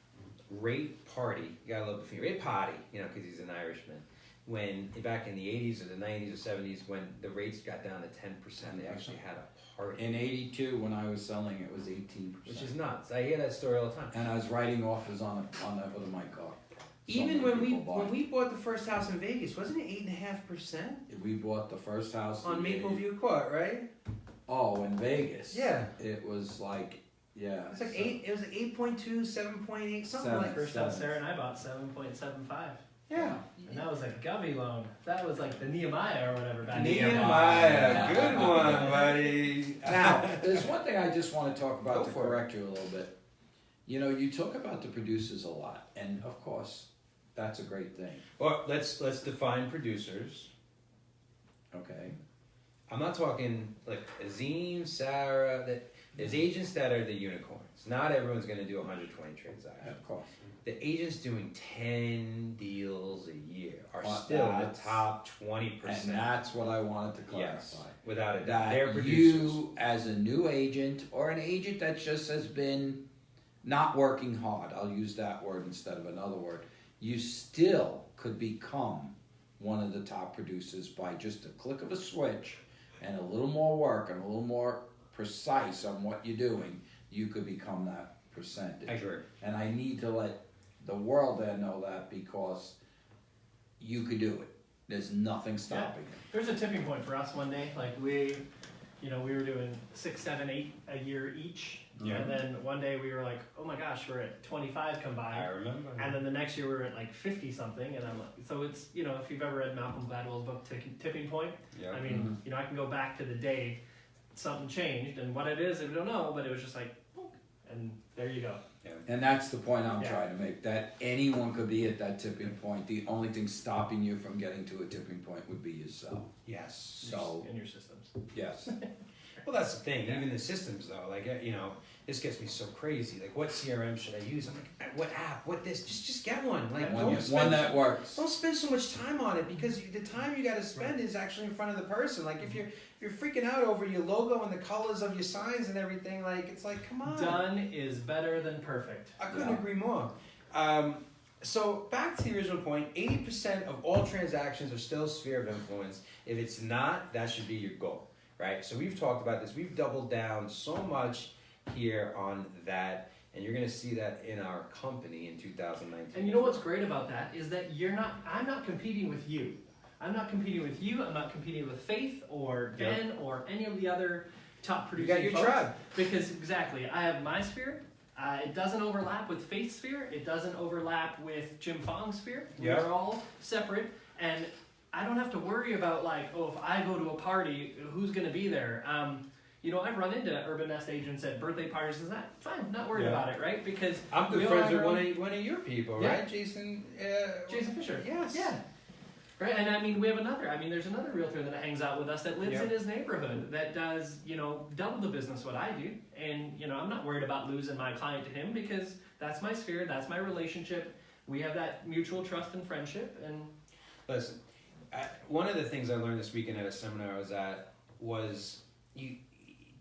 Speaker 1: rate party. You got to love the rate party, because he's an Irishman, when back in the 80s or the 90s or 70s, when the rates got down to 10%, they actually had a party.
Speaker 2: In '82, when I was selling, it was 18%.
Speaker 1: Which is nuts. I hear that story all the time.
Speaker 2: And I was writing offers on the hood of my car.
Speaker 1: Even when we bought the first house in Vegas, wasn't it 8.5%?
Speaker 2: We bought the first house
Speaker 1: On
Speaker 2: in
Speaker 1: Maple
Speaker 2: Vegas.
Speaker 1: View Court, right?
Speaker 2: Oh, in Vegas.
Speaker 1: Yeah.
Speaker 2: It was like, yeah.
Speaker 1: It's like 8. It was like 8.2, 7.8, something like.
Speaker 3: First house Sarah and I bought 7.75.
Speaker 1: Yeah.
Speaker 3: And that was a Govy loan. That was like the Nehemiah or whatever back
Speaker 1: Nehemiah, good one, buddy.
Speaker 2: Now, there's one thing I just want to talk
Speaker 1: Go
Speaker 2: about to
Speaker 1: for it.
Speaker 2: correct you a little bit. You know, you talk about the producers a lot, and of course, that's a great thing.
Speaker 1: Well, let's define producers.
Speaker 2: Okay.
Speaker 1: I'm not talking like Azim, Sarah. That there's agents that are the unicorns. Not everyone's going to do 120 transactions.
Speaker 2: Of course.
Speaker 1: The agents doing 10 deals a year are
Speaker 2: Well,
Speaker 1: still the
Speaker 2: that's-
Speaker 1: top 20%.
Speaker 2: And that's what I wanted to clarify.
Speaker 1: Yes, without a doubt.
Speaker 2: That
Speaker 1: They're producers.
Speaker 2: you, as a new agent, or an agent that just has been not working hard, I'll use that word instead of another word, you still could become one of the top producers by just a click of a switch and a little more work and a little more precise on what you're doing, you could become that percentage.
Speaker 1: I agree.
Speaker 2: And I need to let the world there know that, because you could do it. There's nothing stopping you.
Speaker 3: There's a tipping point for us one day. Like we were doing 6, 7, 8 a year each.
Speaker 1: Yeah.
Speaker 3: And then one day we were like, oh my gosh, we're at 25
Speaker 1: I
Speaker 3: combined.
Speaker 1: remember.
Speaker 3: And then the next year we were at like 50 something. And I'm like, so it's, if you've ever read Malcolm Gladwell's book, Tipping Point,
Speaker 1: Yeah.
Speaker 3: I mean, I can go back to the day something changed, and what it is, I don't know, but it was just like, boom, and there you go.
Speaker 2: And that's the point I'm
Speaker 3: Yeah.
Speaker 2: trying to make, that anyone could be at that tipping point. The only thing stopping you from getting to a tipping point would be yourself.
Speaker 1: Yes.
Speaker 2: So,
Speaker 3: In your systems.
Speaker 2: yes.
Speaker 1: Well, that's the thing. Even the systems, though, like this gets me so crazy. Like, what CRM should I use? I'm like, what app? What this? Just get one. Like,
Speaker 2: One that works.
Speaker 1: Don't spend so much time on it, because the time you got to spend is actually in front of the person. Like, if you're freaking out over your logo and the colors of your signs and everything, like, it's like, come on.
Speaker 3: Done is better than perfect.
Speaker 1: I couldn't agree more. So back to the original point, 80% of all transactions are still sphere of influence. If it's not, that should be your goal, right? So we've talked about this. We've doubled down so much here on that, and you're going to see that in our company in 2019.
Speaker 3: And you know what's great about that is that I'm not competing with you. I'm not competing with you. I'm not competing with Faith or Ben or any of the other top
Speaker 1: You
Speaker 3: producing
Speaker 1: got your
Speaker 3: folks.
Speaker 1: tribe.
Speaker 3: Because exactly, I have my sphere. It doesn't overlap with Faith's sphere. It doesn't overlap with Jim Fong's sphere.
Speaker 1: Yeah.
Speaker 3: We're all separate, and I don't have to worry about like, oh, if I go to a party, who's going to be there? I've run into Urban Nest agents at birthday parties and that. Fine, not worried about it, right? Because
Speaker 1: I'm
Speaker 3: we
Speaker 1: good
Speaker 3: all
Speaker 1: friends
Speaker 3: have
Speaker 1: with
Speaker 3: our own-
Speaker 1: one of your people,
Speaker 3: Yeah.
Speaker 1: right? Jason
Speaker 3: Fisher.
Speaker 1: Yes.
Speaker 3: Yeah. Right, and I mean, there's another realtor that hangs out with us that lives
Speaker 1: Yeah.
Speaker 3: in his neighborhood that does, double the business what I do. And, I'm not worried about losing my client to him, because that's my sphere, that's my relationship. We have that mutual trust and friendship, and
Speaker 1: Listen, one of the things I learned this weekend at a seminar I was at was you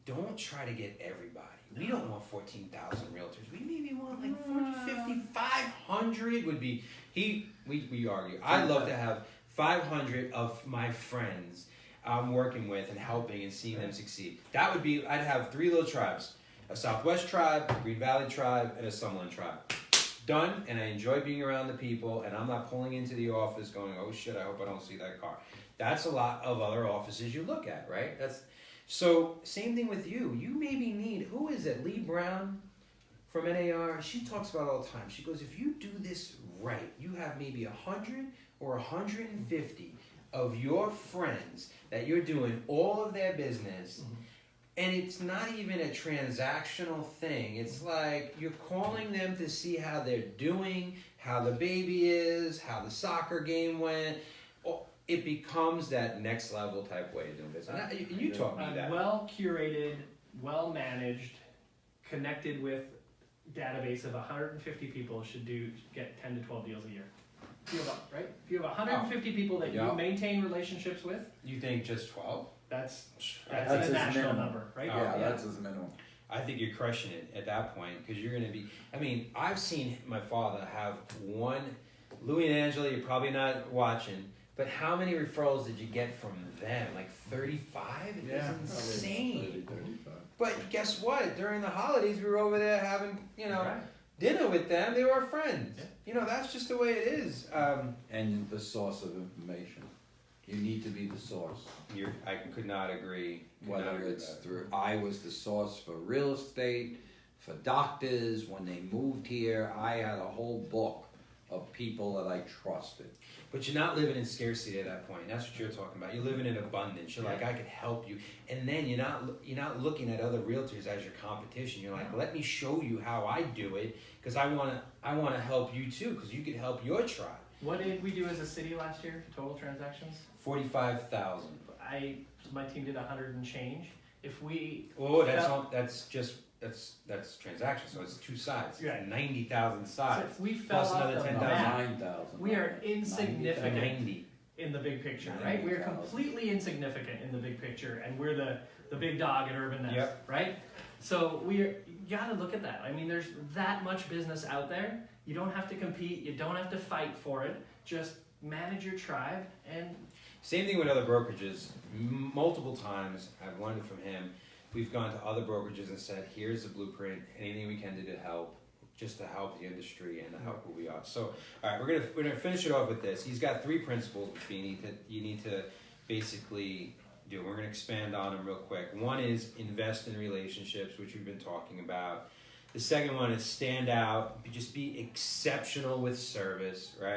Speaker 1: don't try to get everybody. We don't want 14,000 realtors. We maybe want like 450, 500 would be. We argue. I'd love to have 500 of my friends I'm working with and helping and seeing them succeed. That would be. I'd have 3 little tribes: a Southwest tribe, a Green Valley tribe, and a Summerlin tribe. Done. And I enjoy being around the people, and I'm not pulling into the office going, oh shit, I hope I don't see that car. That's a lot of other offices you look at, right? So same thing with you. You maybe need, who is it? Lee Brown from NAR. She talks about it all the time. She goes, if you do this right, you have maybe 100 or 150 of your friends that you're doing all of their business. And it's not even a transactional thing. It's like you're calling them to see how they're doing, how the baby is, how the soccer game went. It becomes that next level type way of doing business. And you taught me that.
Speaker 3: well curated, well managed, connected with database of 150 people should get 10 to 12 deals a year. If you have 150 people that you maintain relationships with,
Speaker 1: You think just 12?
Speaker 3: that's
Speaker 2: That's
Speaker 3: a
Speaker 2: his
Speaker 3: national
Speaker 2: minimum.
Speaker 3: number, right?
Speaker 2: Yeah, that's his minimum.
Speaker 1: I think you're crushing it at that point, because you're going to be. I mean, I've seen my father have one. Louis and Angela, you're probably not watching, But how many referrals did you get from them? Like 35? It was insane.
Speaker 2: 35.
Speaker 1: But guess what? During the holidays, we were over there having,
Speaker 3: Right.
Speaker 1: dinner with them. They were our friends.
Speaker 3: Yeah.
Speaker 1: That's just the way it is.
Speaker 2: And the source of information. You need to be the source.
Speaker 1: I could not agree.
Speaker 2: Whether it's through, I was the source for real estate, for doctors. When they moved here, I had a whole book of people that I trusted.
Speaker 1: But you're not living in scarcity at that point. That's what you're talking about. You're living in abundance. You're like, I could help you. And then you're not looking at other realtors as your competition. You're like, let me show you how I do it, because I wanna help you too, because you could help your tribe.
Speaker 3: What did we do as a city last year? Total transactions?
Speaker 1: 45,000.
Speaker 3: My team did 100 and change. If we
Speaker 1: Oh, that's transactions. So it's two sides.
Speaker 3: Right.
Speaker 1: 90,000 sides.
Speaker 3: So if we fell
Speaker 1: Plus
Speaker 3: off
Speaker 1: another
Speaker 3: the
Speaker 1: 10,000.
Speaker 3: map,
Speaker 2: 9,000.
Speaker 3: we are insignificant
Speaker 1: 90.
Speaker 3: in the big picture, right? We are
Speaker 2: 90,000.
Speaker 3: completely insignificant in the big picture, and we're the big dog at Urban Nest,
Speaker 1: Yep.
Speaker 3: right? So you gotta look at that. I mean, there's that much business out there. You don't have to compete. You don't have to fight for it. Just manage your tribe and.
Speaker 1: Same thing with other brokerages. Multiple times I've learned it from him. We've gone to other brokerages and said, here's the blueprint, anything we can do to help, just to help the industry and to help who we are. So, all right, we're gonna finish it off with this. He's got 3 principles which you need to basically do. We're gonna expand on them real quick. One is invest in relationships, which we've been talking about. The second one is stand out, just be exceptional with service, right?